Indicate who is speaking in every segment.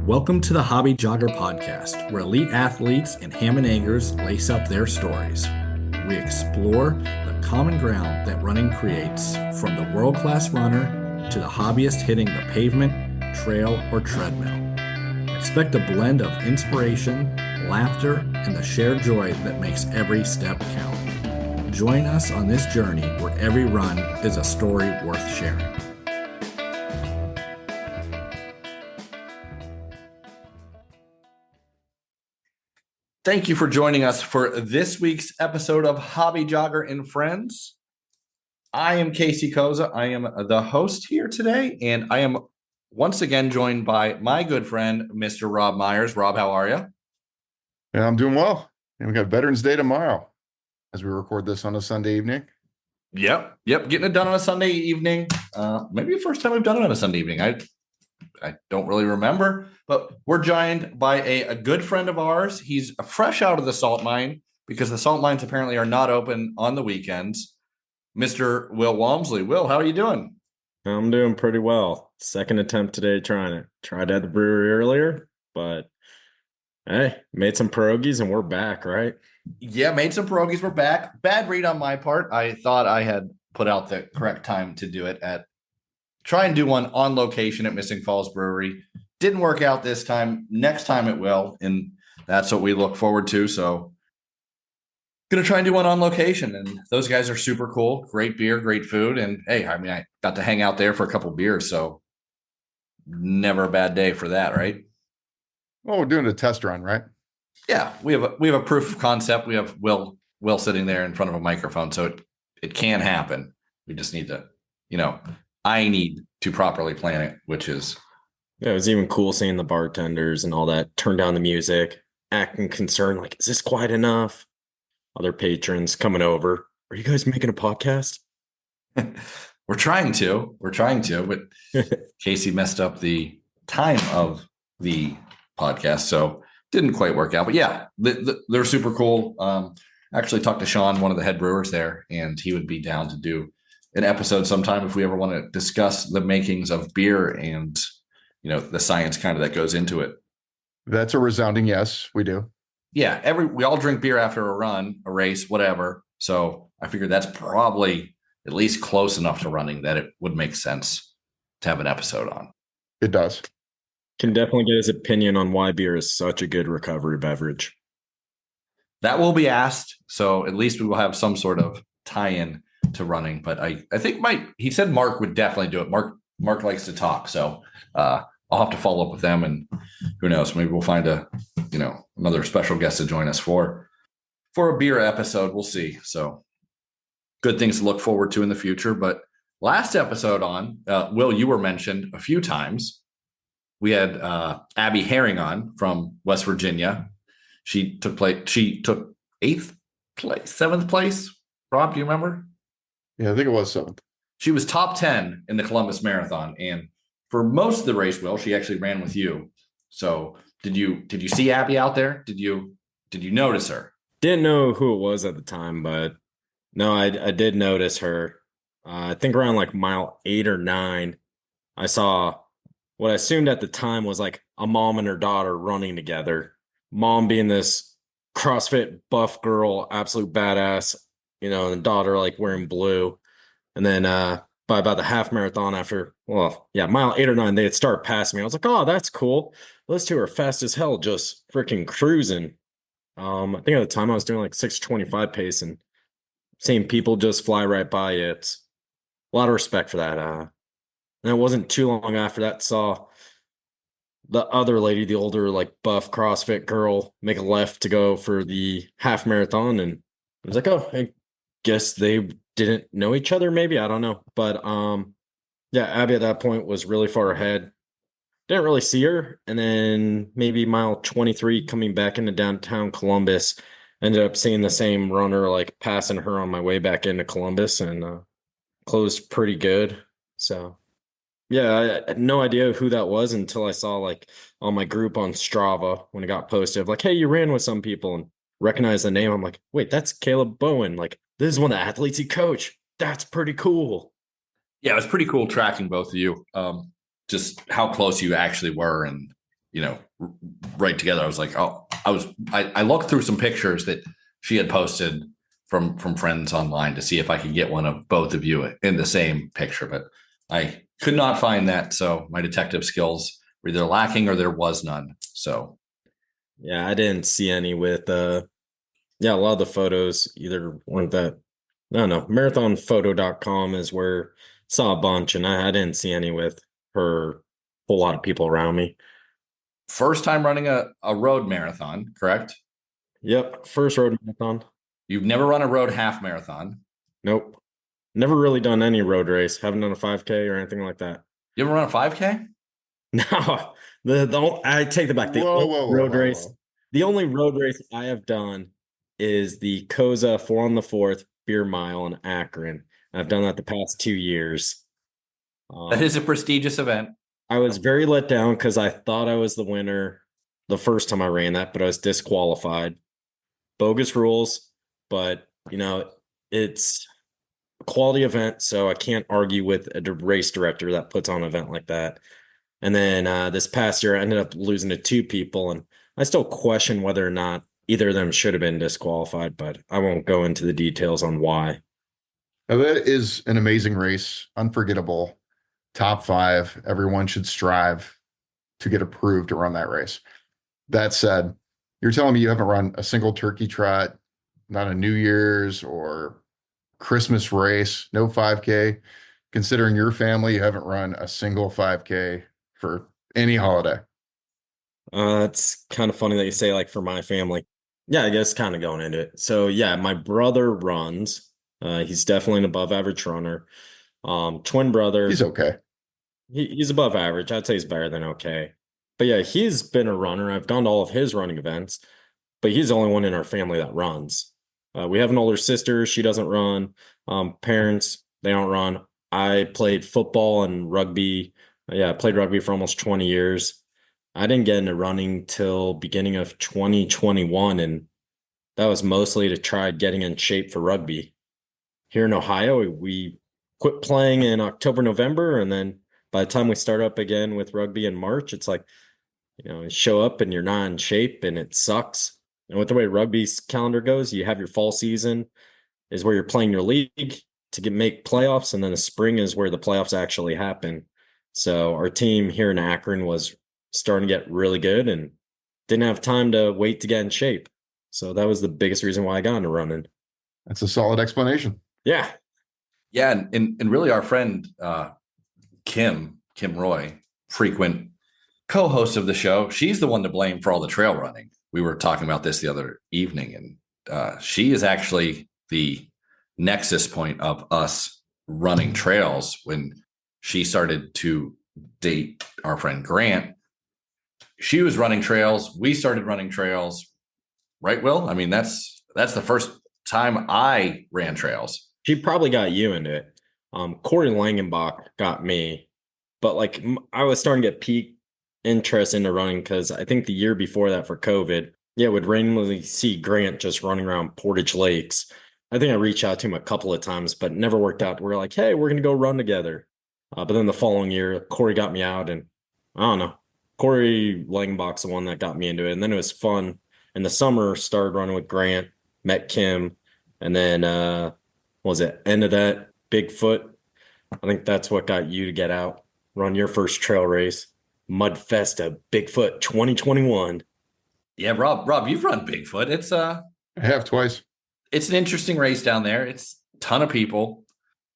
Speaker 1: Welcome to the Hobby Jogger Podcast, where elite athletes and ham and eggers lace up their stories. We explore the common ground that running creates, from the world-class runner to the hobbyist hitting the pavement, trail, or treadmill. Expect a blend of inspiration, laughter, and the shared joy that makes every step count. Join us on this journey where every run is a story worth sharing. Thank you for joining us for this week's episode of Hobby Jogger and Friends. I am Casey Koza. I am the host here today, and I am once again joined by my good friend, Mr. Rob Myers. Rob, how are you?
Speaker 2: Yeah, I'm doing well. And we got Veterans Day tomorrow as we record this on a Sunday evening.
Speaker 1: Yep. Getting it done on a Sunday evening. Maybe the first time we've done it on a Sunday evening. I don't really remember, but we're joined by a good friend of ours. He's fresh out of the salt mine because the salt mines apparently are not open on the weekends. Mr. Will Walmsley. Will, how are you doing?
Speaker 3: I'm doing pretty well. Second attempt today trying it. Tried at the brewery earlier, but hey, made some pierogies and we're back, right?
Speaker 1: Yeah, made some pierogies. We're back. Bad read on my part. I thought I had put out the correct time to do it try and do one on location at Missing Falls Brewery. Didn't work out this time. Next time it will, and that's what we look forward to. So going to try and do one on location, and those guys are super cool. Great beer, great food, and hey, I mean, I got to hang out there for a couple beers, so never a bad day for that, right?
Speaker 2: Well, we're doing a test run, right?
Speaker 1: Yeah, we have a proof of concept. We have Will sitting there in front of a microphone, so it can happen. We just need to, I need to properly plan it, which is.
Speaker 3: Yeah, it was even cool seeing the bartenders and all that turn down the music, acting concerned, like, is this quiet enough? Other patrons coming over. Are you guys making a podcast?
Speaker 1: We're trying to, but Casey messed up the time of the podcast, so didn't quite work out. But yeah, they're super cool. Actually talked to Sean, one of the head brewers there, and he would be down to do an episode sometime if we ever want to discuss the makings of beer and, the science kind of that goes into it.
Speaker 2: That's a resounding yes, we do.
Speaker 1: Yeah, we all drink beer after a run, a race, whatever. So I figured that's probably at least close enough to running that it would make sense to have an episode on.
Speaker 2: It does.
Speaker 3: Can definitely get his opinion on why beer is such a good recovery beverage.
Speaker 1: That will be asked. So at least we will have some sort of tie-in to running. But I think he said Mark would definitely do it. Mark likes to talk. So I'll have to follow up with them, and who knows, maybe we'll find another special guest to join us for a beer episode. We'll see. So good things to look forward to in the future. But last episode on, Will, you were mentioned a few times. We had Abby Herring on from West Virginia. She took 8th place, 7th place. Rob, do you remember?
Speaker 2: Yeah, I think it was 7th.
Speaker 1: She was top 10 in the Columbus Marathon, and for most of the race, Will, she actually ran with you. So did you see Abby out there? Did you notice her?
Speaker 3: Didn't know who it was at the time, but no, I did notice her. I think around like mile 8 or 9, I saw what I assumed at the time was like a mom and her daughter running together. Mom being this CrossFit buff girl, absolute badass, and the daughter like wearing blue. And then by about the half marathon mile 8 or 9, they had started passing me. I was like, oh, that's cool. Those two are fast as hell, just freaking cruising. I think at the time I was doing like 6:25 pace, and seeing people just fly right by you. It's a lot of respect for that. And it wasn't too long after that, saw the other lady, the older like buff CrossFit girl, make a left to go for the half marathon, and I was like, oh, I guess they didn't know each other, maybe, I don't know. But yeah, Abby at that point was really far ahead. Didn't really see her. And then maybe mile 23 coming back into downtown Columbus, ended up seeing the same runner, like passing her on my way back into Columbus, and closed pretty good. So yeah, I had no idea who that was until I saw like on my group on Strava when it got posted, like, hey, you ran with some people, and recognized the name. I'm like, wait, that's Caleb Bowen. Like, this is one of the athletes he coached. That's pretty cool.
Speaker 1: Yeah, it was pretty cool tracking both of you. Just how close you actually were, and right together. I was like, oh, I looked through some pictures that she had posted from friends online to see if I could get one of both of you in the same picture, but I could not find that. So my detective skills were either lacking or there was none. So
Speaker 3: Yeah, I didn't see any with yeah, a lot of the photos either weren't that. I don't know. Marathonphoto.com is where saw a bunch, and I didn't see any with her whole lot of people around me.
Speaker 1: first time running a road marathon, correct?
Speaker 3: Yep, first road marathon.
Speaker 1: You've never run a road half marathon.
Speaker 3: Nope. Never really done any road race. Haven't done a 5K or anything like that.
Speaker 1: You ever run a 5K?
Speaker 3: No, I take it back. The only road race I have done is the Koza 4 on the 4th beer mile in Akron. I've done that the past 2 years.
Speaker 1: That is a prestigious event.
Speaker 3: I was very let down because I thought I was the winner the first time I ran that, but I was disqualified. Bogus rules, but it's a quality event, so I can't argue with a race director that puts on an event like that. And then this past year, I ended up losing to 2 people, and I still question whether or not either of them should have been disqualified, but I won't go into the details on why.
Speaker 2: Now, that is an amazing race, unforgettable, top 5. Everyone should strive to get approved to run that race. That said, you're telling me you haven't run a single turkey trot, not a New Year's or Christmas race, no 5K. Considering your family, you haven't run a single 5K for any holiday.
Speaker 3: It's kind of funny that you say like for my family. Yeah, I guess kind of going into it. So yeah, my brother runs. He's definitely an above average runner. Twin brother.
Speaker 2: He's okay.
Speaker 3: He's above average. I'd say he's better than okay. But yeah, he's been a runner. I've gone to all of his running events, but he's the only one in our family that runs. We have an older sister. She doesn't run. Parents, they don't run. I played football and rugby. Yeah, I played rugby for almost 20 years. I didn't get into running till beginning of 2021, and that was mostly to try getting in shape for rugby. Here in Ohio, we quit playing in October, November, and then by the time we start up again with rugby in March, it's like, you show up and you're not in shape and it sucks. And with the way rugby's calendar goes, you have your fall season is where you're playing your league to make playoffs, and then the spring is where the playoffs actually happen. So our team here in Akron was starting to get really good and didn't have time to wait to get in shape. So that was the biggest reason why I got into running.
Speaker 2: That's a solid explanation.
Speaker 3: Yeah.
Speaker 1: Yeah, and really our friend Kim Roy, frequent co-host of the show, she's the one to blame for all the trail running. We were talking about this the other evening, and she is actually the nexus point of us running trails. When she started to date our friend Grant, she was running trails. We started running trails, right, Will? I mean, that's the first time I ran trails.
Speaker 3: She probably got you into it. Corey Langenbach got me, but like I was starting to get peak interest into running because I think the year before that for COVID, yeah, would randomly see Grant just running around Portage Lakes. I think I reached out to him a couple of times, but never worked out. We're like, hey, we're going to go run together. But then the following year, Corey got me out, and I don't know. Corey Langenbach's the one that got me into it. And then it was fun. In the summer, started running with Grant, met Kim, and then what was it? End of that, Bigfoot. I think that's what got you to get out, run your first trail race, Mudfesta Bigfoot 2021.
Speaker 1: Yeah, Rob, you've run Bigfoot. It's
Speaker 2: I have twice.
Speaker 1: It's an interesting race down there. It's a ton of people.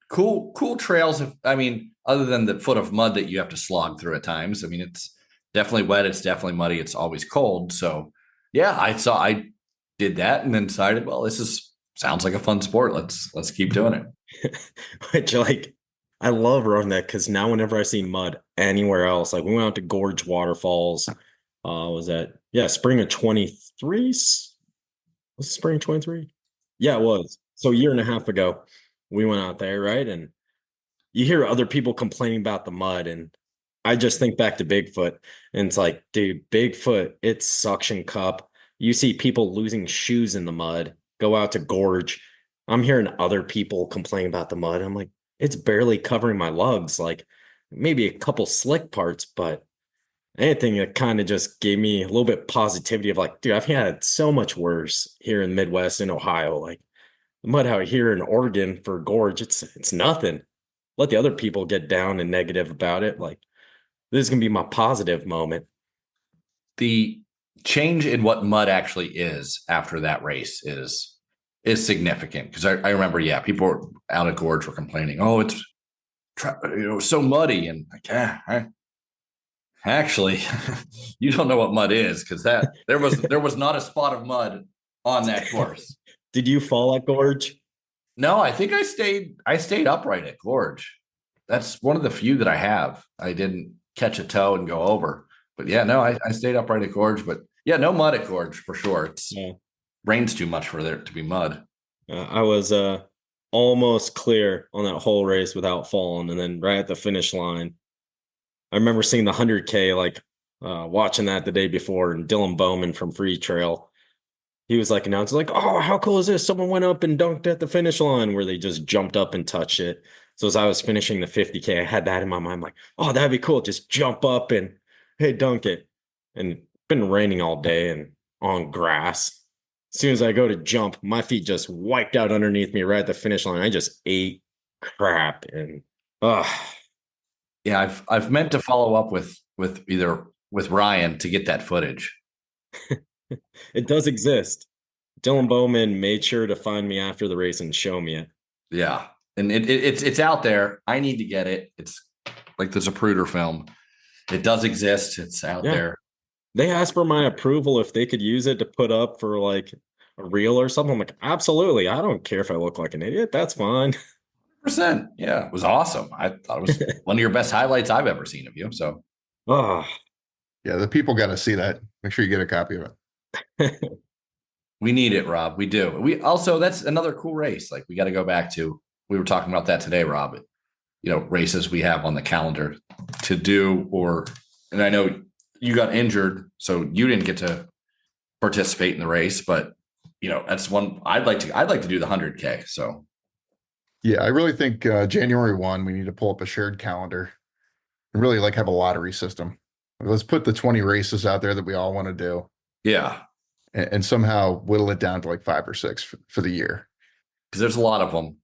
Speaker 1: Cool trails. I mean, other than the foot of mud that you have to slog through at times. I mean, it's definitely wet. It's definitely muddy. It's always cold. So yeah, I did that and then decided, well, sounds like a fun sport. Let's keep doing it.
Speaker 3: Which like I love running that because now whenever I see mud anywhere else, like we went out to Gorge Waterfalls. Was that spring of 23? Was it spring 23? Yeah, it was. So a year and a half ago, we went out there, right? And you hear other people complaining about the mud, and I just think back to Bigfoot, and it's like, dude, Bigfoot, it's suction cup. You see people losing shoes in the mud, go out to Gorge. I'm hearing other people complain about the mud. I'm like, it's barely covering my lugs, like maybe a couple slick parts, but anything that kind of just gave me a little bit positivity of like, dude, I've had so much worse here in Midwest in Ohio. Like the mud out here in Oregon for Gorge, it's nothing. Let the other people get down and negative about it. Like this is gonna be my positive moment.
Speaker 1: The change in what mud actually is after that race is significant because I remember, yeah, people were out at Gorge were complaining, oh, it's so muddy, and like, yeah, actually, you don't know what mud is because that there was not a spot of mud on that course.
Speaker 3: Did you fall at Gorge?
Speaker 1: No, I think I stayed upright at Gorge. That's one of the few that I have. I didn't catch a toe and go over. But yeah, no, I stayed upright at Gorge. But yeah, no mud at Gorge for sure. It's
Speaker 3: Yeah.
Speaker 1: rains too much for there to be mud.
Speaker 3: I was almost clear on that whole race without falling, and then right at the finish line, I remember seeing the 100K, like watching that the day before, and Dylan Bowman from Free Trail, he was like announcing, like, "Oh, how cool is this? Someone went up and dunked at the finish line," where they just jumped up and touched it. So as I was finishing the 50K, I had that in my mind, like, "Oh, that'd be cool. Just jump up and hey, dunk it." And it's been raining all day and on grass. As soon as I go to jump, my feet just wiped out underneath me right at the finish line. I just ate crap and
Speaker 1: Yeah, I've meant to follow up with either with Ryan to get that footage.
Speaker 3: it does exist. Dylan Bowman made sure to find me after the race and show me it.
Speaker 1: Yeah, and it's out there. I need to get it. It's like the Zapruder film. It does exist. It's out there.
Speaker 3: They asked for my approval if they could use it to put up for like a reel or something. I'm like, absolutely. I don't care if I look like an idiot. That's fine.
Speaker 1: Percent. Yeah, it was awesome. I thought it was one of your best highlights I've ever seen of you. So,
Speaker 3: Oh,
Speaker 2: Yeah, the people got to see that. Make sure you get a copy of it.
Speaker 1: we need it, Rob. We do. We also, that's another cool race. Like we got to go back to. We were talking about that today, Rob. Races we have on the calendar to do, and I know you got injured, so you didn't get to participate in the race, but that's one I'd like to do the 100K. So
Speaker 2: Yeah, I really think January 1, we need to pull up a shared calendar and really like have a lottery system. Let's put the 20 races out there that we all want to do
Speaker 1: yeah,
Speaker 2: and somehow whittle it down to like 5 or 6 for the year.
Speaker 1: because there's a lot of them.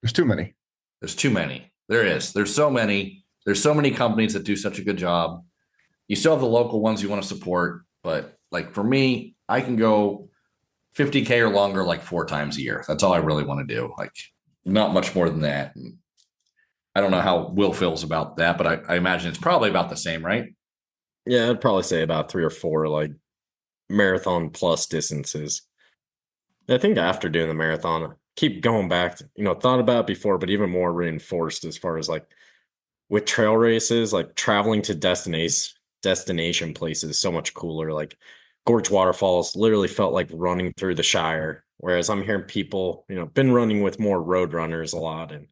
Speaker 2: There's too many.
Speaker 1: There's too many. There is. There's so many. There's so many companies that do such a good job. You still have the local ones you want to support, but like for me, I can go 50K or longer like 4 times a year. That's all I really want to do. Like not much more than that. And I don't know how Will feels about that, but I imagine it's probably about the same, right?
Speaker 3: yeah, I'd probably say about 3 or 4 like marathon plus distances. I think after doing the marathon, I keep going back, thought about it before, but even more reinforced as far as like with trail races, like traveling to destination places so much cooler. Like Gorge Waterfalls literally felt like running through the Shire. Whereas I'm hearing people, been running with more road runners a lot. And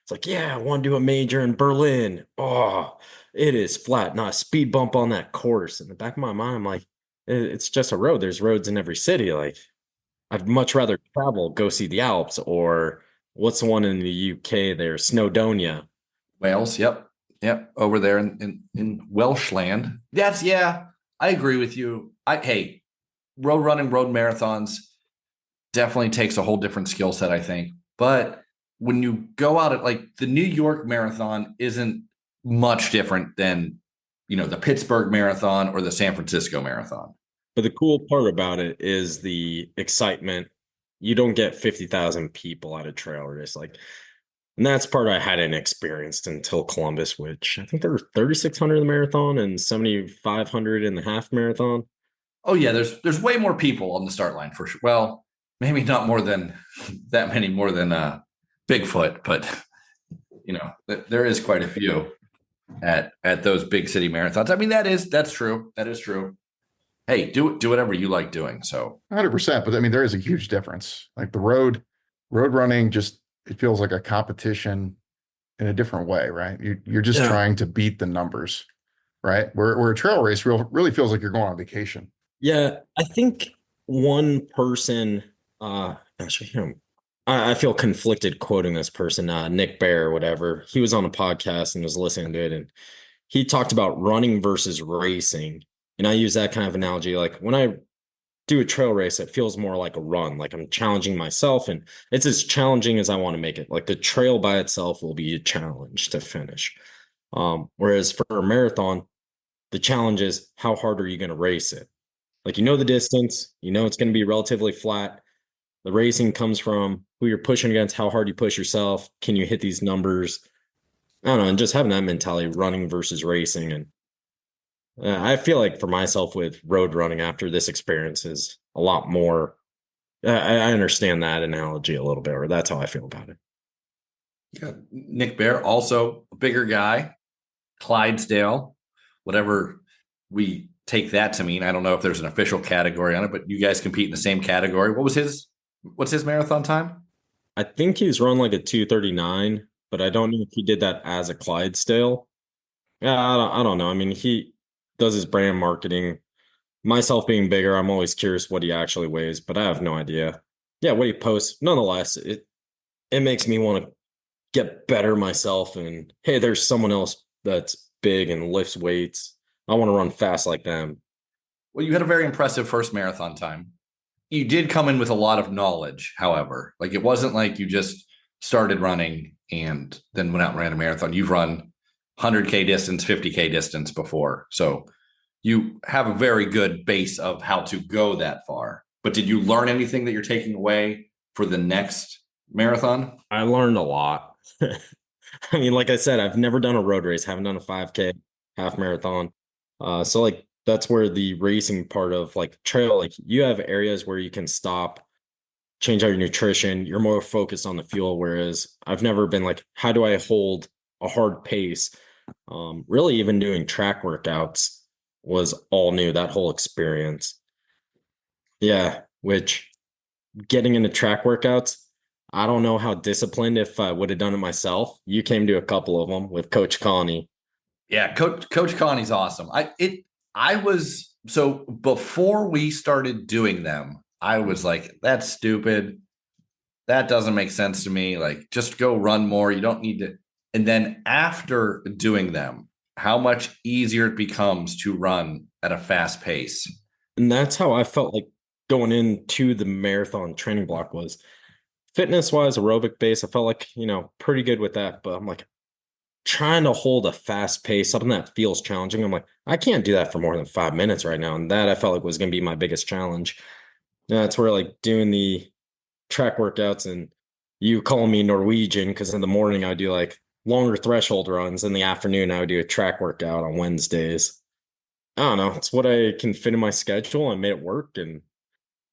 Speaker 3: it's like, yeah, I want to do a major in Berlin. Oh, it is flat, not a speed bump on that course. In the back of my mind, I'm like, it's just a road. There's roads in every city. Like, I'd much rather travel, go see the Alps, or what's the one in the UK there, Snowdonia.
Speaker 1: Wales. Yep. Yep. Over there in Welshland. Yeah, I agree with you. Hey, road running, road marathons definitely takes a whole different skill set, I think. But when you go out at like the New York Marathon isn't much different than, the Pittsburgh Marathon or the San Francisco Marathon.
Speaker 3: But the cool part about it is the excitement. You don't get 50,000 people at a trail race. And that's part I hadn't experienced until Columbus, which I think there were 3,600 in the marathon and 7,500 in the half marathon.
Speaker 1: Oh yeah, there's way more people on the start line for sure. Well, maybe not more than that many more than Bigfoot, but there is quite a few at those big city marathons. I mean, that's true. That is true. Hey, do whatever you like doing. So
Speaker 2: 100%. But I mean, there is a huge difference. Like the road running, just it feels like a competition in a different way, right? You're just trying to beat the numbers, right? Where a trail race really feels like you're going on vacation.
Speaker 3: Yeah, I think one person, actually, I feel conflicted quoting this person, Nick Bear or whatever. He was on a podcast and was listening to it, and he talked about running versus racing. And I use that kind of analogy. Like when I do a trail race, it feels more like a run, like I'm challenging myself, and it's as challenging as I want to make it. Like the trail by itself will be a challenge to finish. Whereas for a marathon, the challenge is how hard are you going to race it? Like, the distance, it's going to be relatively flat. The racing comes from who you're pushing against, how hard you push yourself. Can you hit these numbers? I don't know. And just having that mentality, running versus racing. And I feel like for myself with road running after this experience is a lot more. I understand that analogy a little bit, or that's how I feel about it.
Speaker 1: Yeah. Nick Bear, also a bigger guy, Clydesdale, whatever we take that to mean. I don't know if there's an official category on it, but you guys compete in the same category. What's his marathon time?
Speaker 3: I think he's run like a 2:39, but I don't know if he did that as a Clydesdale. Yeah, I don't know. I mean, he does his brand marketing. Myself being bigger, I'm always curious what he actually weighs, but I have no idea. Yeah, what he posts. Nonetheless, it makes me want to get better myself. And hey, there's someone else that's big and lifts weights. I want to run fast like them.
Speaker 1: Well, you had a very impressive first marathon time. You did come in with a lot of knowledge, however. Like it wasn't like you just started running and then went out and ran a marathon. You've run 100K distance, 50K distance before. So you have a very good base of how to go that far. But did you learn anything that you're taking away for the next marathon?
Speaker 3: I learned a lot. I mean, like I said, I've never done a road race, haven't done a 5K, half marathon. So like that's where the racing part of like trail, like you have areas where you can stop, change out your nutrition. You're more focused on the fuel. Whereas I've never been like, how do I hold a hard pace? Really, even doing track workouts was all new, that whole experience. Yeah, which getting into track workouts, I don't know how disciplined if I would have done it myself. You came to a couple of them with Coach Connie.
Speaker 1: Yeah, Coach Connie's awesome. I was so before we started doing them, I was like, that's stupid. That doesn't make sense to me. Like, just go run more. You don't need to. And then after doing them, how much easier it becomes to run at a fast pace.
Speaker 3: And that's how I felt like going into the marathon training block was fitness wise, aerobic base. I felt like, pretty good with that. But I'm like trying to hold a fast pace, something that feels challenging. I'm like, I can't do that for more than 5 minutes right now. And that I felt like was going to be my biggest challenge. And that's where like doing the track workouts and you call me Norwegian because in the morning I do like longer threshold runs. In the afternoon, I would do a track workout on Wednesdays. I don't know. It's what I can fit in my schedule. I made it work. And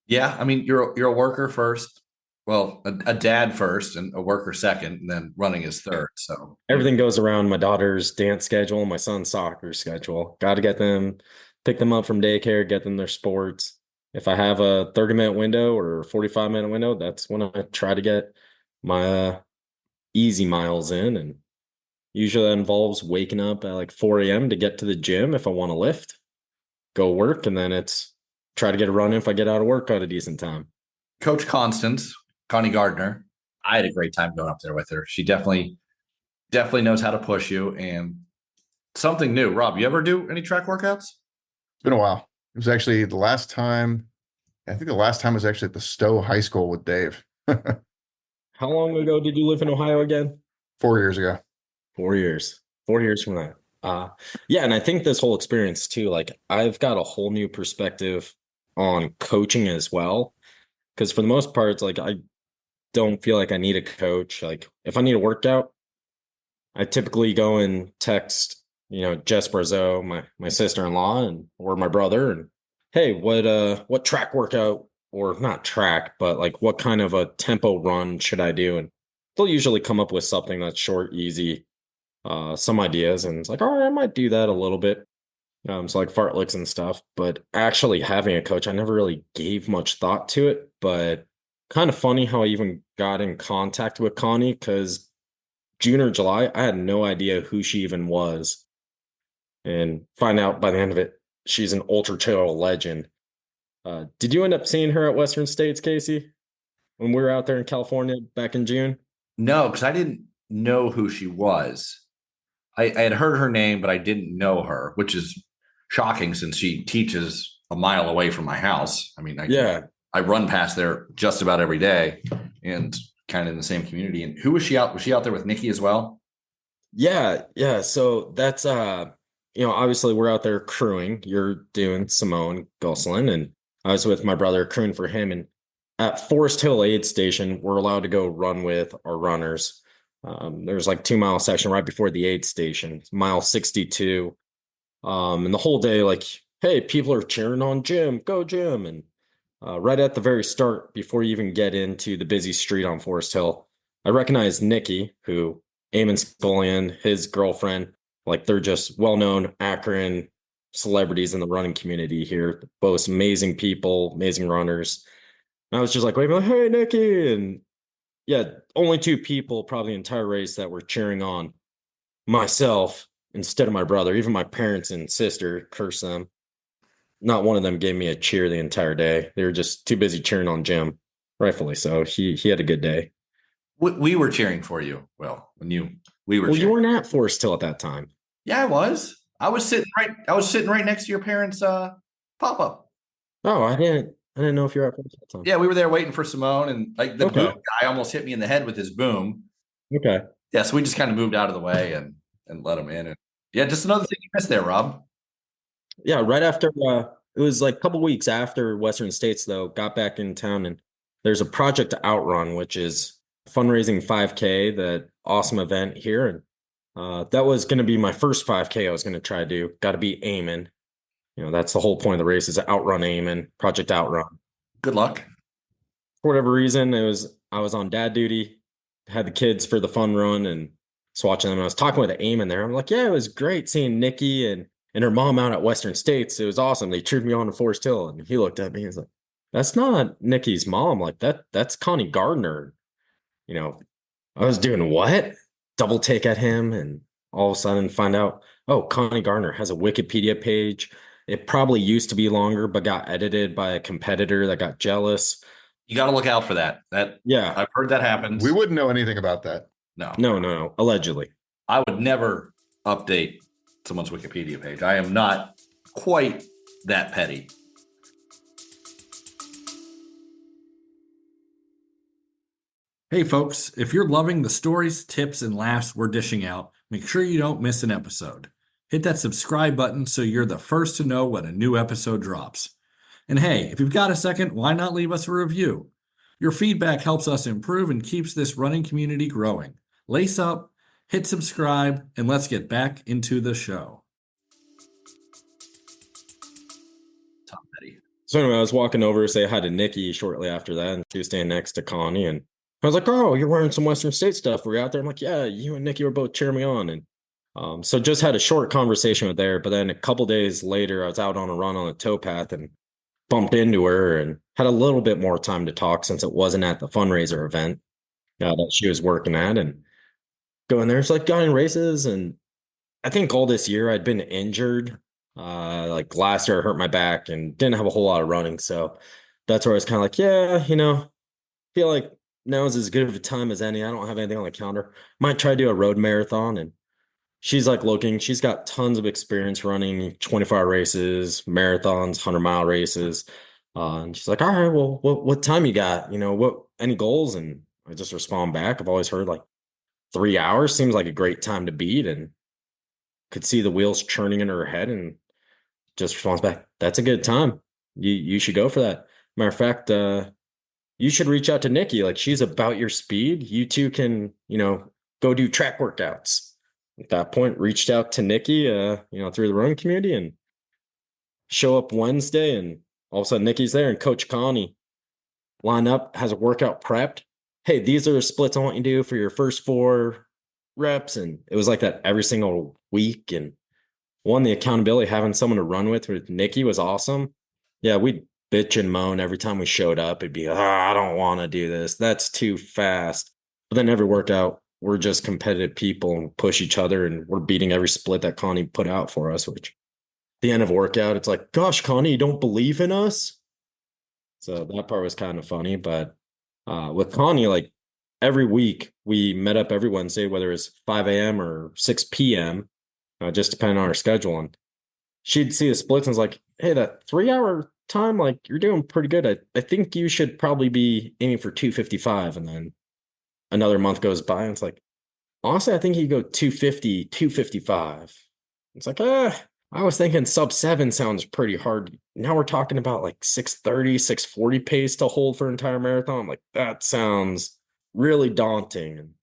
Speaker 1: Yeah, I mean, you're a worker first. Well, a dad first and a worker second, and then running is third. So
Speaker 3: everything goes around my daughter's dance schedule, my son's soccer schedule. Got to get them, pick them up from daycare, get them their sports. If I have a 30-minute window or a 45-minute window, that's when I try to get my easy miles in. And usually that involves waking up at like 4 a.m. to get to the gym if I want to lift, go work, and then it's try to get a run in if I get out of work at a decent time.
Speaker 1: Coach Constance, Connie Gardner, I had a great time going up there with her. She definitely knows how to push you and something new. Rob, you ever do any track workouts?
Speaker 2: It's been a while. It was actually the last time. I think the last time was actually at the Stowe High School with Dave.
Speaker 3: How long ago did you live in Ohio again?
Speaker 2: 4 years ago.
Speaker 3: 4 years. 4 years from that. Yeah, and I think this whole experience too, like I've got a whole new perspective on coaching as well. Because for the most part, it's like I don't feel like I need a coach. Like if I need a workout, I typically go and text, Jess Brazeau, my sister-in-law and or my brother, and hey, what track workout or not track, but like what kind of a tempo run should I do? And they'll usually come up with something that's short, easy, some ideas, and it's like, all right, I might do that a little bit. So like fartleks and stuff, but actually having a coach, I never really gave much thought to it, but kind of funny how I even got in contact with Connie because June or July, I had no idea who she even was. And find out by the end of it, she's an ultra trail legend. Did you end up seeing her at Western States, Casey, when we were out there in California back in June?
Speaker 1: No, because I didn't know who she was. I had heard her name, but I didn't know her, which is shocking since she teaches a mile away from my house. I mean,
Speaker 3: Yeah.
Speaker 1: I run past there just about every day and kind of in the same community. And who was she out? Was she out there with Nikki as well?
Speaker 3: Yeah, yeah. So that's obviously we're out there crewing. You're doing Simone Gosselin, and I was with my brother crewing for him. And at Forest Hill Aid Station, we're allowed to go run with our runners. There's like 2 mile section right before the aid station, it's mile 62. And the whole day, like, hey, people are cheering on Jim, go Jim. And right at the very start, before you even get into the busy street on Forest Hill, I recognize Nikki, who Eamon Scullion, his girlfriend, like they're just well-known Akron celebrities in the running community here. Both amazing people, amazing runners. And I was just like, wait a minute, hey Nikki. And yeah, only two people probably the entire race that were cheering on myself instead of my brother. Even my parents and sister, curse them. Not one of them gave me a cheer the entire day. They were just too busy cheering on Jim, rightfully so. He had a good day.
Speaker 1: We were cheering for you. Well, we were
Speaker 3: Well, you
Speaker 1: cheering.
Speaker 3: weren't at Forest Hill at that time.
Speaker 1: Yeah, I was. I was sitting right next to your parents' pop up.
Speaker 3: Oh, I didn't know if you were at Forest Hill at that time.
Speaker 1: Yeah, we were there waiting for Simone, and like the
Speaker 3: Okay.
Speaker 1: boom guy almost hit me in the head with his boom.
Speaker 3: Okay.
Speaker 1: Yeah, so we just kind of moved out of the way and let him in. And yeah, just another thing you missed there, Rob.
Speaker 3: Yeah, right after it was like a couple weeks after Western States though, got back in town and there's a Project Outrun, which is fundraising 5K, that awesome event here. And that was going to be my first 5K I was going to try to do. Got to be Eamon. That's the whole point of the race is to outrun Eamon, Project Outrun.
Speaker 1: Good luck.
Speaker 3: For whatever reason, I was on dad duty, had the kids for the fun run and was watching them. And I was talking with Eamon there. I'm like, yeah, it was great seeing Nikki and her mom out at Western States. It was awesome. They cheered me on to Forest Hill. And he looked at me, he's like, that's not Nikki's mom. Like that's Connie Gardner. You know, I was doing what? Double take at him and all of a sudden find out, oh, Connie Gardner has a Wikipedia page. It probably used to be longer, but got edited by a competitor that got jealous.
Speaker 1: You got to look out for that.
Speaker 3: Yeah.
Speaker 1: I've heard that happens.
Speaker 2: We wouldn't know anything about that.
Speaker 1: No.
Speaker 3: Allegedly.
Speaker 1: I would never update someone's Wikipedia page. I am not quite that petty. Hey folks, if you're loving the stories, tips, and laughs we're dishing out, make sure you don't miss an episode. Hit that subscribe button so you're the first to know when a new episode drops. And hey, if you've got a second, why not leave us a review? Your feedback helps us improve and keeps this running community growing. Lace up, hit subscribe, and let's get back into the show. Tom Petty.
Speaker 3: So anyway, I was walking over to say hi to Nikki shortly after that, and she was standing next to Connie, and I was like, "Oh, you're wearing some Western State stuff. Were you out there?" I'm like, "Yeah, you and Nikki were both cheering me on." And so just had a short conversation with her. But then a couple days later, I was out on a run on a towpath and bumped into her and had a little bit more time to talk since it wasn't at the fundraiser event that she was working at. And going there, it's like got in races, and I think all this year I'd been injured. Like last year I hurt my back and didn't have a whole lot of running. So that's where I was kind of like, yeah, feel like now is as good of a time as any. I don't have anything on the calendar. Might try to do a road marathon. And she's like she's got tons of experience running 24-hour races, marathons, 100-mile races. And she's like, all right, well, what time you got? Any goals? And I just respond back. I've always heard like 3 hours seems like a great time to beat, and could see the wheels churning in her head and just responds back, that's a good time. You should go for that. Matter of fact, you should reach out to Nikki. Like she's about your speed. You two can, go do track workouts. At that point, reached out to Nikki, through the running community and show up Wednesday. And all of a sudden Nikki's there and Coach Connie line up, has a workout prepped. Hey, these are the splits I want you to do for your first 4 reps. And it was like that every single week. And the accountability, having someone to run with Nikki was awesome. Yeah, we'd bitch and moan every time we showed up. It'd be, I don't want to do this. That's too fast. But then every workout, we're just competitive people and push each other, and we're beating every split that Connie put out for us, which at the end of workout, it's like, gosh, Connie, you don't believe in us? So that part was kind of funny. But with Connie, like every week we met up every Wednesday, whether it's 5 a.m. or 6 p.m., just depending on our schedule. And she'd see the splits and was like, hey, that 3 hour time, like you're doing pretty good. I think you should probably be aiming for 255. And then another month goes by and it's like, honestly, I think you go 250, 255. It's like, I was thinking sub 7 sounds pretty hard. Now we're talking about like 630, 640 pace to hold for an entire marathon. I'm like, that sounds really daunting. And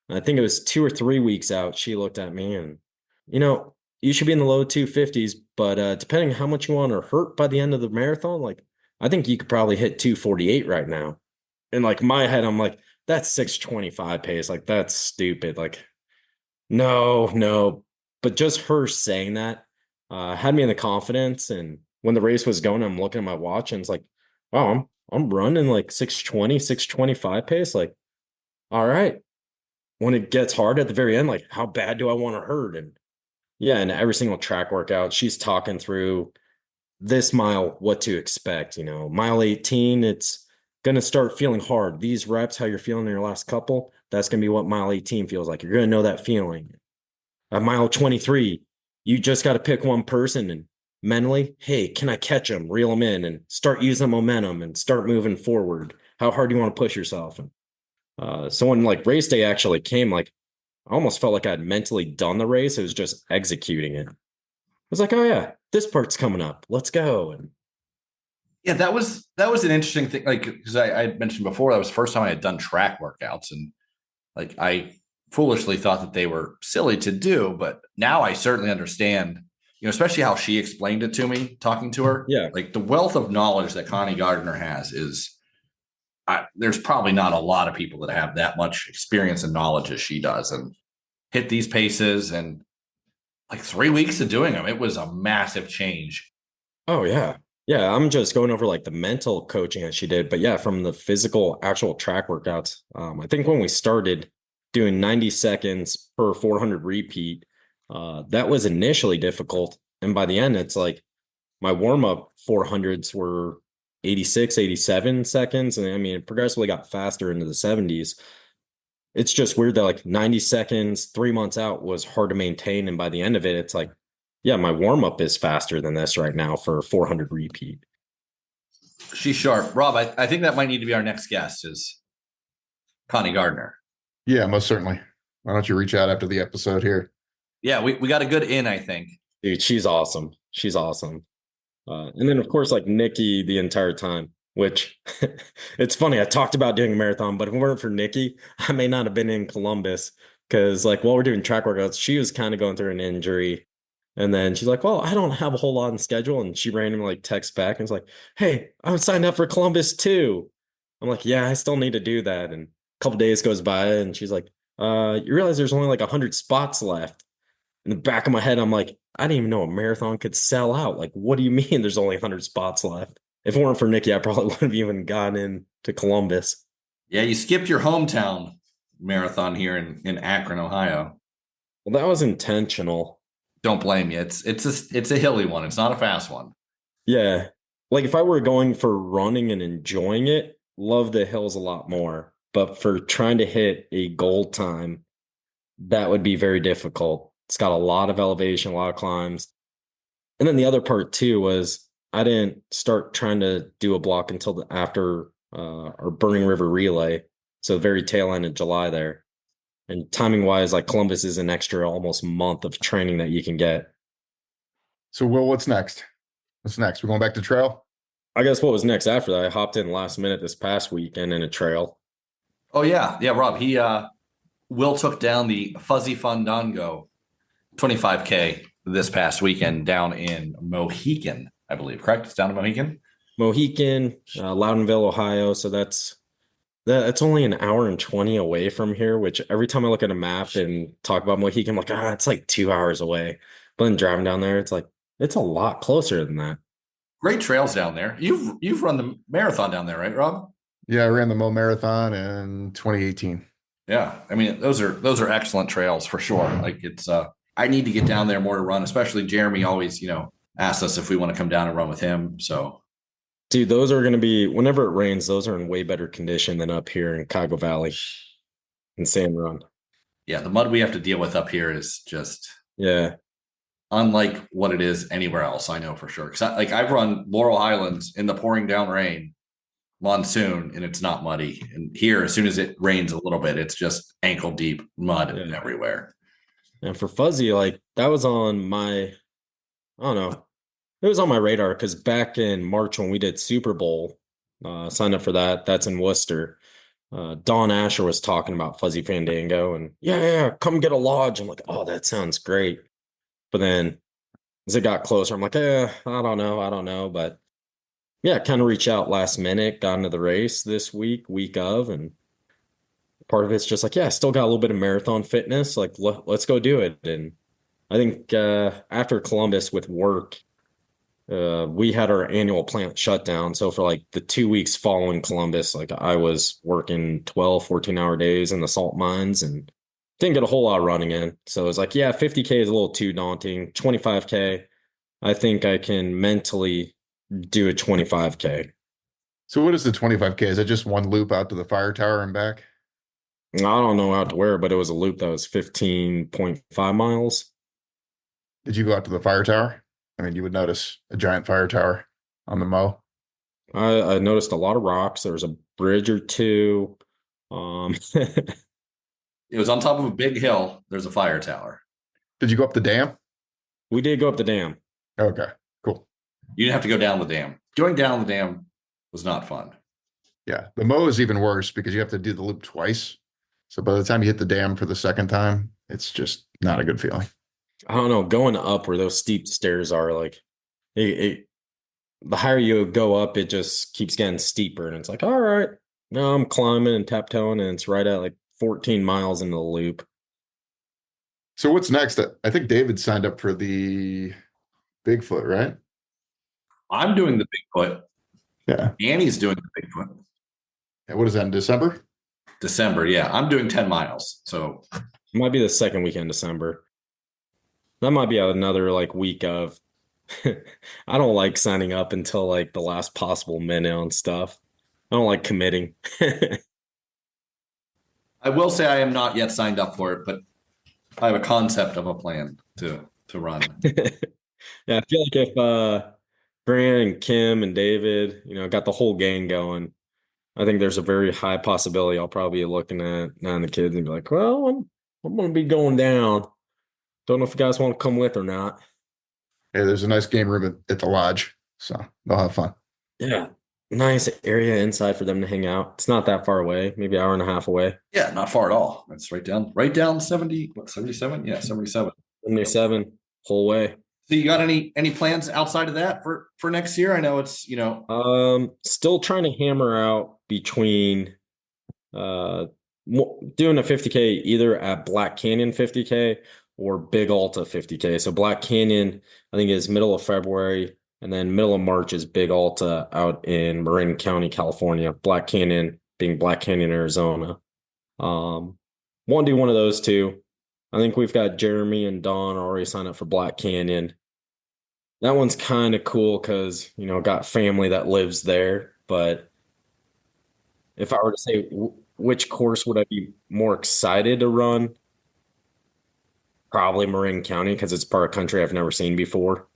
Speaker 3: I think it was 2 or 3 weeks out, she looked at me and, you should be in the low 250s, but depending how much you want to hurt by the end of the marathon, like I think you could probably hit 248 right now. And like my head, I'm like, that's 625 pace. Like that's stupid. Like, no. But just her saying that had me in the confidence. And when the race was going, I'm looking at my watch and it's like, wow, I'm running like 620, 625 pace. Like, all right. When it gets hard at the very end, like how bad do I want to hurt? And yeah, and every single track workout, she's talking through this mile, what to expect. Mile 18, it's going to start feeling hard. These reps, how you're feeling in your last couple, that's going to be what mile 18 feels like. You're going to know that feeling. At mile 23, you just got to pick one person and mentally, hey, can I catch them, reel them in, and start using momentum and start moving forward? How hard do you want to push yourself? And so when like race day actually came, like I almost felt like I'd mentally done the race. It was just executing it. I was like, oh yeah, this part's coming up. Let's go. And
Speaker 1: Yeah, that was an interesting thing. Like, because I had mentioned before, that was the first time I had done track workouts, and like I foolishly thought that they were silly to do, but now I certainly understand. Especially how she explained it to me, talking to her.
Speaker 3: Yeah,
Speaker 1: like the wealth of knowledge that Connie Gardner has is. There's probably not a lot of people that have that much experience and knowledge as she does, and hit these paces. And like 3 weeks of doing them, it was a massive change.
Speaker 3: oh yeah. Yeah, I'm just going over like the mental coaching that she did. But yeah, from the physical actual track workouts, I think when we started doing 90 seconds per 400 repeat, that was initially difficult. And by the end, it's like my warm-up 400s were 86, 87 seconds. And I mean, it progressively got faster into the 70s. It's just weird that like 90 seconds, 3 months out was hard to maintain. And by the end of it, it's like, yeah, my warm-up is faster than this right now for 400 repeat.
Speaker 1: She's sharp. Rob, I think that might need to be our next guest is Connie Gardner.
Speaker 2: Yeah, most certainly. Why don't you reach out after the episode here?
Speaker 1: Yeah, we got a good in, I think.
Speaker 3: Dude, she's awesome. She's awesome. And then, of course, like Nikki the entire time, which it's funny. I talked about doing a marathon, but if it weren't for Nikki, I may not have been in Columbus because like while we're doing track workouts, she was kind of going through an injury. And then she's like, well, I don't have a whole lot on schedule. And she randomly like texts back and is like, hey, I was signed up for Columbus too. I'm like, yeah, I still need to do that. And a couple days goes by and she's like, you realize there's only like 100 spots left. In the back of my head, I'm like, I didn't even know a marathon could sell out. Like, what do you mean there's only 100 spots left? If it weren't for Nikki, I probably wouldn't have even gotten into Columbus.
Speaker 1: Yeah, you skipped your hometown marathon here in Akron, Ohio.
Speaker 3: Well, that was intentional.
Speaker 1: Don't blame you. It's a hilly one. It's not a fast one.
Speaker 3: Yeah. Like if I were going for running and enjoying it, love the hills a lot more. But for trying to hit a goal time, that would be very difficult. It's got a lot of elevation, a lot of climbs. And then the other part too was I didn't start trying to do a block until after our Burning River relay. So very tail end of July there. And timing wise, like Columbus is an extra almost month of training that you can get.
Speaker 2: So, Will, what's next? What's next? We're going back to trail?
Speaker 3: I guess what was next after that? I hopped in last minute this past weekend in a trail.
Speaker 1: Oh yeah. Yeah, Rob. Will took down the Fuzzy Fandango 25K this past weekend down in Mohican, I believe. Correct? It's down in Mohican?
Speaker 3: Mohican, Loudonville, Ohio. So that's only an hour and 20 away from here, which every time I look at a map and talk about Mohican, I'm like, it's like 2 hours away. But then driving down there, it's like, it's a lot closer than that.
Speaker 1: Great trails down there. You've run the marathon down there, right, Rob?
Speaker 2: Yeah, I ran the Mo Marathon in 2018.
Speaker 1: Yeah. I mean, those are excellent trails for sure. Like it's I need to get down there more to run, especially Jeremy always, asks us if we want to come down and run with him. So
Speaker 3: dude, those are going to be, whenever it rains, those are in way better condition than up here in Cuyahoga Valley. and sand run.
Speaker 1: Yeah, the mud we have to deal with up here is just
Speaker 3: Yeah.
Speaker 1: unlike what it is anywhere else. I know for sure. Because I've run Laurel Highlands in the pouring down rain, monsoon, and it's not muddy. And here, as soon as it rains a little bit, it's just ankle deep mud
Speaker 3: Yeah.
Speaker 1: everywhere.
Speaker 3: And for Fuzzy, like that was on my, I don't know, it was on my radar because back in March when we did Super Bowl, signed up for that. That's in Worcester. Don Asher was talking about Fuzzy Fandango and yeah, come get a lodge. I'm like, oh, that sounds great. But then as it got closer, I'm like, I don't know. But yeah, kind of reached out last minute, got into the race this week of, and part of it's just like, yeah, I still got a little bit of marathon fitness. Like, let's go do it. And I think after Columbus with work, we had our annual plant shutdown. So for like the 2 weeks following Columbus, like I was working 12, 14-hour days in the salt mines and didn't get a whole lot of running in. So it's like, yeah, 50K is a little too daunting. 25K, I think I can mentally do a 25K.
Speaker 2: So what is the 25K? Is it just one loop out to the fire tower and back?
Speaker 3: I don't know out to where, but it was a loop that was 15.5 miles.
Speaker 2: Did you go out to the fire tower? I mean, you would notice a giant fire tower on the Mo.
Speaker 3: I noticed a lot of rocks. There was a bridge or two.
Speaker 1: It was on top of a big hill. There's a fire tower.
Speaker 2: Did you go up the dam?
Speaker 3: We did go up the dam.
Speaker 2: Okay, cool.
Speaker 1: You didn't have to go down the dam. Going down the dam was not fun.
Speaker 2: Yeah, the Mo is even worse because you have to do the loop twice. So by the time you hit the dam for the second time, it's just not a good feeling.
Speaker 3: I don't know, going up where those steep stairs are, like the higher you go up, it just keeps getting steeper. And it's like, all right, now I'm climbing and taptoeing, and it's right at like 14 miles into the loop.
Speaker 2: So what's next? I think David signed up for the Bigfoot, right?
Speaker 1: I'm doing the Bigfoot.
Speaker 2: Yeah.
Speaker 1: Annie's doing the Bigfoot.
Speaker 2: And what is that in December?
Speaker 1: December, yeah. I'm doing 10 miles. So
Speaker 3: It might be the second weekend December. That might be another like week of I don't like signing up until like the last possible minute on stuff. I don't like committing.
Speaker 1: I will say I am not yet signed up for it, but I have a concept of a plan to run.
Speaker 3: Yeah, I feel like if Grant and Kim and David, got the whole gang going, I think there's a very high possibility I'll probably be looking at now and the kids and be like, well, I'm gonna be going down. Don't know if you guys want to come with or not.
Speaker 2: Hey, there's a nice game room at the lodge, so they'll have fun.
Speaker 3: Yeah. Nice area inside for them to hang out. It's not that far away, maybe an hour and a half away.
Speaker 1: Yeah, not far at all. That's right down 77? Yeah, 77.
Speaker 3: 77 whole way.
Speaker 1: So you got any plans outside of that for next year? I know it's,
Speaker 3: Still trying to hammer out between doing a 50K either at Black Canyon 50K or Big Alta 50K. So Black Canyon, I think, is middle of February, and then middle of March is Big Alta out in Marin County, California. Black Canyon being Black Canyon, Arizona. Want to do one of those two. I think we've got Jeremy and Don already signed up for Black Canyon. That one's kind of cool because, got family that lives there. But if I were to say which course would I be more excited to run, probably Marin County because it's part of country I've never seen before.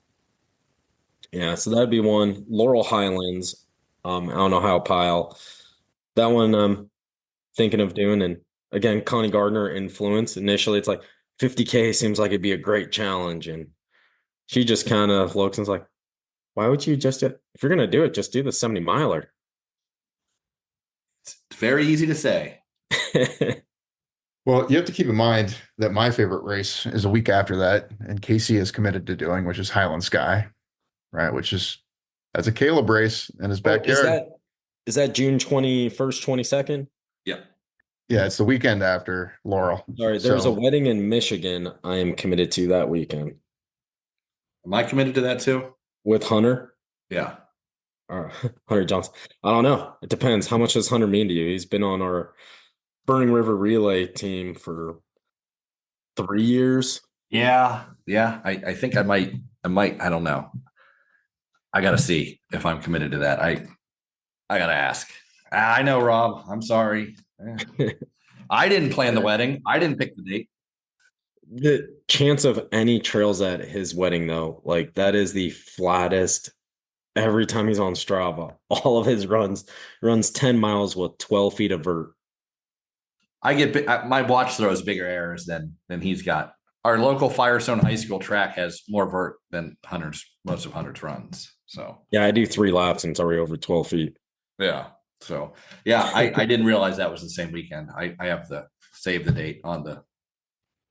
Speaker 3: Yeah, so that'd be one. Laurel Highlands, I don't know how pile. That one I'm thinking of doing. And again, Connie Gardner influence. Initially, it's like 50K seems like it'd be a great challenge. And she just kind of looks and is like, why would you just, if you're going to do it, just do the 70 miler.
Speaker 1: It's very easy to say.
Speaker 2: Well, you have to keep in mind that my favorite race is a week after that, and Casey is committed to doing, which is Highland Sky, right? That's a Caleb race in his backyard.
Speaker 3: Is that June 21st, 22nd?
Speaker 1: Yeah.
Speaker 2: Yeah, it's the weekend after Laurel.
Speaker 3: Sorry, there's a wedding in Michigan I am committed to that weekend.
Speaker 1: Am I committed to that too?
Speaker 3: With Hunter?
Speaker 1: Yeah.
Speaker 3: Hunter Johnson. I don't know. It depends. How much does Hunter mean to you? He's been on our Burning River Relay team for 3 years.
Speaker 1: Yeah. I think I might, I don't know. I got to see if I'm committed to that. I got to ask. I know, Rob. I'm sorry. I didn't plan the wedding. I didn't pick the date.
Speaker 3: The chance of any trails at his wedding, though, like that is the flattest. Every time he's on Strava, all of his runs 10 miles with 12 feet of vert.
Speaker 1: My watch throws bigger errors than he's got. Our local Firestone High School track has more vert than most of Hunter's runs. So
Speaker 3: Yeah, I do 3 laps and it's already over 12 feet.
Speaker 1: yeah. So yeah, I didn't realize that was the same weekend. I have the save the date on the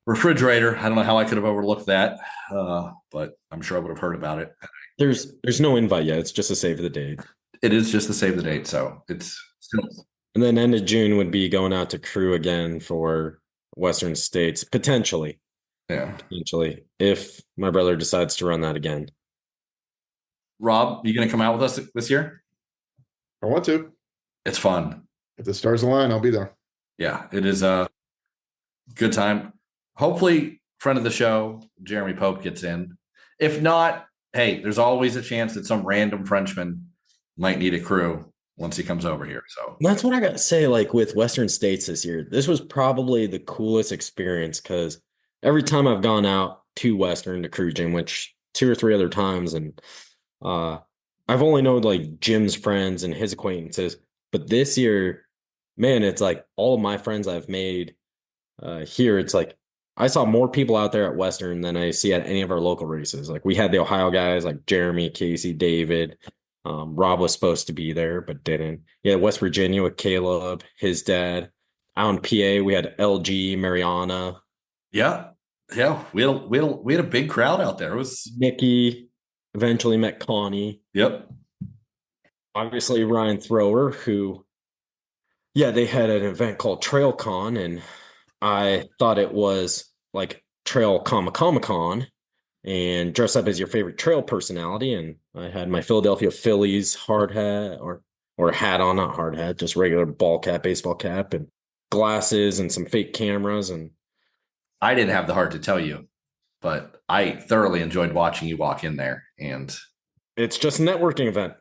Speaker 1: refrigerator. I don't know how I could have overlooked that, but I'm sure I would have heard about it.
Speaker 3: There's no invite yet. It's just a save the date.
Speaker 1: It is just the save the date, so it's still.
Speaker 3: And then end of June would be going out to crew again for Western States, potentially,
Speaker 1: Yeah.
Speaker 3: if my brother decides to run that again.
Speaker 1: Rob, you going to come out with us this year?
Speaker 2: I want to.
Speaker 1: It's fun.
Speaker 2: If the stars align, I'll be there.
Speaker 1: Yeah, it is a good time. Hopefully, friend of the show, Jeremy Pope gets in. If not, hey, there's always a chance that some random Frenchman might need a crew once he comes over here. So
Speaker 3: That's what I got to say. Like with Western States this year, this was probably the coolest experience because every time I've gone out to Western to crew gym, which 2 or 3 other times, and I've only known like Jim's friends and his acquaintances. But this year, man, it's like all of my friends I've made here. It's like I saw more people out there at Western than I see at any of our local races. Like we had the Ohio guys like Jeremy, Casey, David. Rob was supposed to be there, but didn't. Yeah, West Virginia with Caleb, his dad. Out in PA, we had LG, Mariana,
Speaker 1: yeah, we had a big crowd out there. It was
Speaker 3: Nikki. Eventually met Connie.
Speaker 1: yep.
Speaker 3: Obviously, Ryan Thrower, who, yeah, they had an event called Trail Con, and I thought it was like Trail Con and dress up as your favorite trail personality. And I had my Philadelphia Phillies hard hat or hat on, not hard hat, just regular ball cap, baseball cap, and glasses and some fake cameras. And
Speaker 1: I didn't have the heart to tell you, but I thoroughly enjoyed watching you walk in there. And
Speaker 3: it's just a networking event,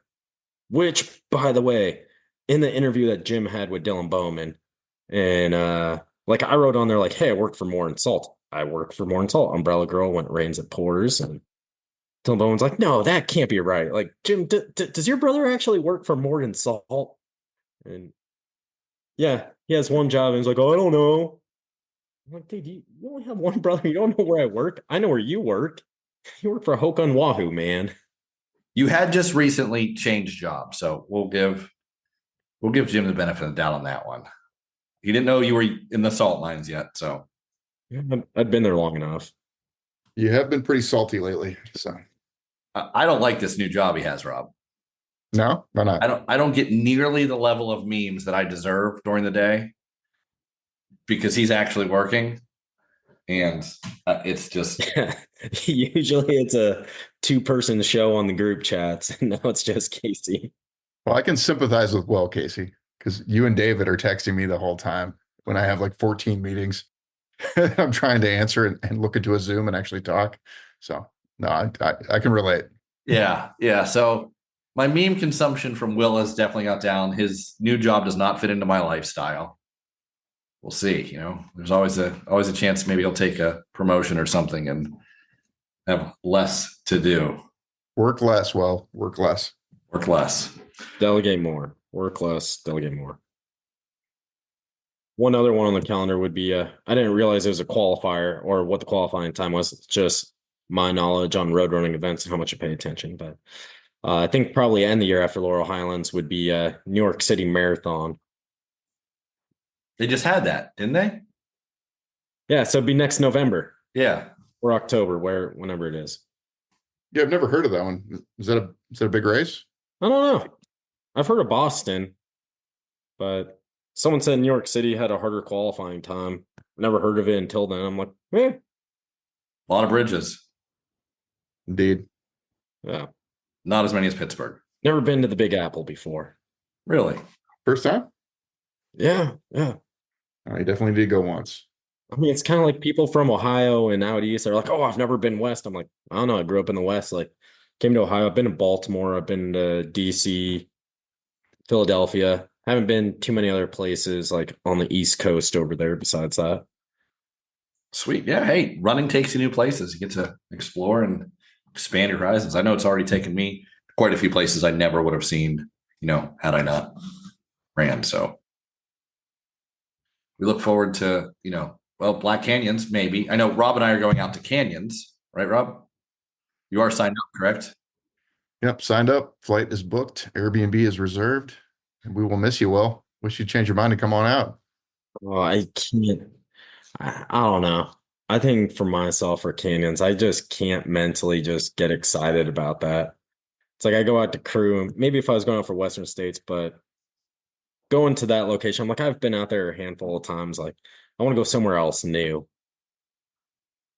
Speaker 3: which, by the way, in the interview that Jim had with Dylan Bowman, and like I wrote on there, like, hey, I work for More and Salt. I work for More and Salt. Umbrella Girl, When It Rains, It Pours. And Dylan Bowman's like, no, that can't be right. Like, Jim, does your brother actually work for More and Salt? And yeah, he has one job. And he's like, oh, I don't know. I'm like, dude, you only have one brother. You don't know where I work. I know where you work. You work for Hokan Wahoo, man.
Speaker 1: you had just recently changed jobs, so we'll give Jim the benefit of the doubt on that one. He didn't know you were in the salt mines yet, so
Speaker 3: Yeah, I've been there long enough.
Speaker 2: You have been pretty salty lately. So
Speaker 1: I don't like this new job he has, Rob.
Speaker 2: no, why not?
Speaker 1: I don't get nearly the level of memes that I deserve during the day because he's actually working, and it's just
Speaker 3: Usually it's a 2-person show on the group chats, and now it's just Casey.
Speaker 2: Well, I can sympathize with Will, Casey, because you and David are texting me the whole time when I have like 14 meetings. I'm trying to answer and look into a Zoom and actually talk. So no, I can relate.
Speaker 1: yeah. So my meme consumption from Will has definitely got down. His new job does not fit into my lifestyle. We'll see. There's always a chance maybe he'll take a promotion or something and have less to do.
Speaker 2: Work less, Will. Work less.
Speaker 1: Work less.
Speaker 3: Delegate more. Work less. Delegate more. One other one on the calendar would be I didn't realize it was a qualifier or what the qualifying time was. It's just my knowledge on road running events and how much I pay attention. But I think probably end the year after Laurel Highlands would be New York City Marathon.
Speaker 1: They just had that, didn't they?
Speaker 3: Yeah, so it'd be next November
Speaker 1: Yeah.
Speaker 3: or October, whenever it is.
Speaker 2: Yeah, I've never heard of that one. Is that a big race?
Speaker 3: I don't know. I've heard of Boston, but someone said New York City had a harder qualifying time. Never heard of it until then. I'm like,
Speaker 1: A lot of bridges.
Speaker 2: Indeed.
Speaker 3: yeah.
Speaker 1: Not as many as Pittsburgh.
Speaker 3: Never been to the Big Apple before.
Speaker 1: Really?
Speaker 2: First time?
Speaker 3: Yeah.
Speaker 2: Oh, you definitely did go once.
Speaker 3: I mean, it's kind of like people from Ohio and out east. They're like, oh, I've never been west. I'm like, I don't know. I grew up in the west. Like, came to Ohio. I've been to Baltimore. I've been to DC, Philadelphia. Haven't been too many other places like on the East Coast over there besides that.
Speaker 1: Sweet. Yeah. Hey, running takes you new places. You get to explore and expand your horizons. I know it's already taken me quite a few places I never would have seen, had I not ran. So we look forward to, Black Canyons, maybe. I know Rob and I are going out to canyons, right, Rob? You are signed up, correct?
Speaker 2: Yep, signed up. Flight is booked. Airbnb is reserved. And we will miss you, Will. Wish you'd change your mind and come on out.
Speaker 3: Oh, I can't. I don't know. I think for myself, for canyons, I just can't mentally just get excited about that. It's like I go out to crew, maybe if I was going out for Western States, but going to that location, I'm like, I've been out there a handful of times. Like, I want to go somewhere else new.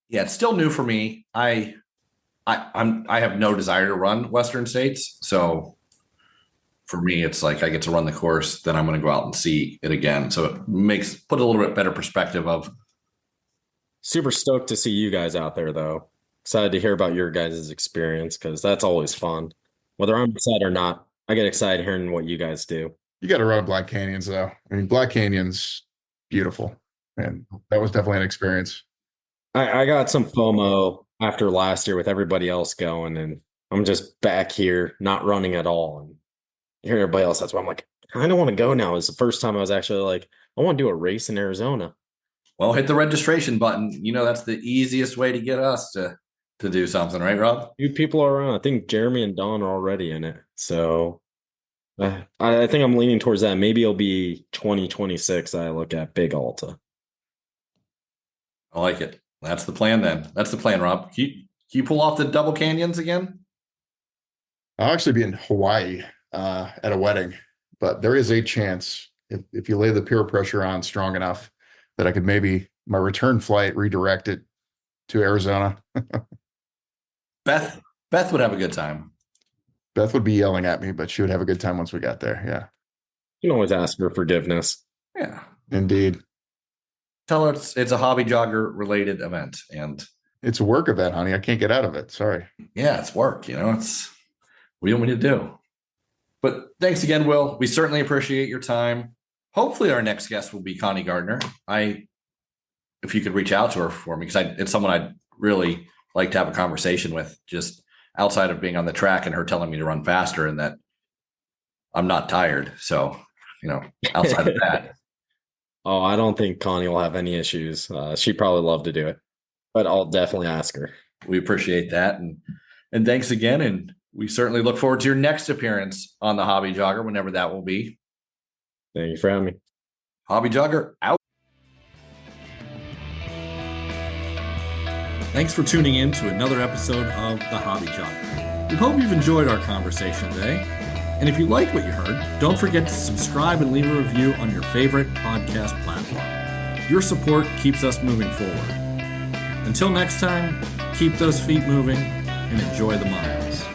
Speaker 1: Yeah, it's still new for me. I have no desire to run Western States, so for me, it's like I get to run the course, then I'm going to go out and see it again. So it put a little bit better perspective of.
Speaker 3: Super stoked to see you guys out there, though. Excited to hear about your guys' experience because that's always fun. Whether I'm excited or not, I get excited hearing what you guys do.
Speaker 2: You got to run Black Canyons, though. I mean, Black Canyon's beautiful, and that was definitely an experience.
Speaker 3: I got some FOMO after last year with everybody else going, and I'm just back here not running at all. And hearing everybody else, that's why I'm like, I kind of want to go now. It's the first time I was actually like, I want to do a race in Arizona.
Speaker 1: Well, hit the registration button. That's the easiest way to get us to do something, right, Rob?
Speaker 3: Few people are around. I think Jeremy and Don are already in it. So I think I'm leaning towards that. Maybe it'll be 2026 that I look at Big Alta.
Speaker 1: I like it. That's the plan then. That's the plan, Rob. Can you pull off the double canyons again?
Speaker 2: I'll actually be in Hawaii at a wedding, but there is a chance if you lay the peer pressure on strong enough that I could maybe my return flight redirect it to Arizona.
Speaker 1: Beth would have a good time.
Speaker 2: Beth would be yelling at me, but she would have a good time once we got there. Yeah.
Speaker 3: You can always ask for forgiveness.
Speaker 1: Yeah.
Speaker 2: Indeed.
Speaker 1: Tell her it's a hobby jogger related event. And
Speaker 2: it's a work event, honey. I can't get out of it. Sorry.
Speaker 1: Yeah, it's work. It's what do you want me to do? But thanks again, Will. We certainly appreciate your time. Hopefully our next guest will be Connie Gardner. If you could reach out to her for me, because it's someone I'd really like to have a conversation with, just outside of being on the track and her telling me to run faster and that I'm not tired. So, outside of that.
Speaker 3: Oh, I don't think Connie will have any issues. She'd probably love to do it, but I'll definitely ask her.
Speaker 1: We appreciate that. And thanks again. And we certainly look forward to your next appearance on the Hobby Jogger, whenever that will be.
Speaker 3: Thank you for having me.
Speaker 1: Hobby Jogger out. Thanks for tuning in to another episode of The Hobby Jogger. We hope you've enjoyed our conversation today. And if you liked what you heard, don't forget to subscribe and leave a review on your favorite podcast platform. Your support keeps us moving forward. Until next time, keep those feet moving and enjoy the miles.